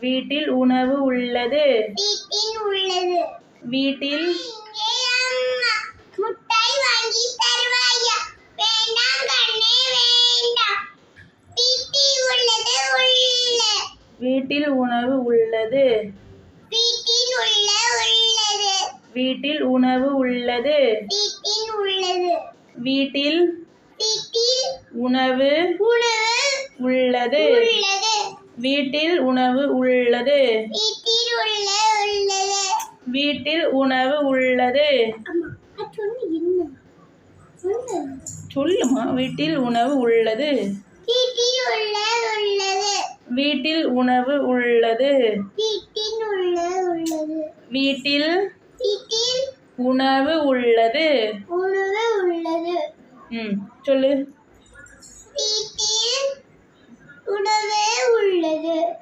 வீட்டில் உணவு உள்ளது. வீட்டில் உள்ளது. வீட்டில் முட்டை வாங்கி தருவாயா? வேண்டாம் கண்ணே வேண்டாம். வீட்டில் உள்ளது உள்ள. வீட்டில் உணவு உள்ளது. வீட்டில் உள்ளது. வீட்டில் உணவு உள்ளது. வீட்டில் உள்ளது. வீட்டில் வீட்டில் உணவு உள்ளது. உள்ளது. வீட்டில் உணவு உள்ளது. வீட்டில் உள்ளது. வீட்டில் உணவு உள்ளது. சொல்லுமா. வீட்டில் உணவு உள்ளது. வீட்டில் உள்ளது. வீட்டில் உணவு உள்ளது. வீட்டில் உள்ளது. வீட்டில் வீட்டில் உணவு உள்ளது. உள்ளது. சொல்லு. வீட்டில் உணவு உள்ளது.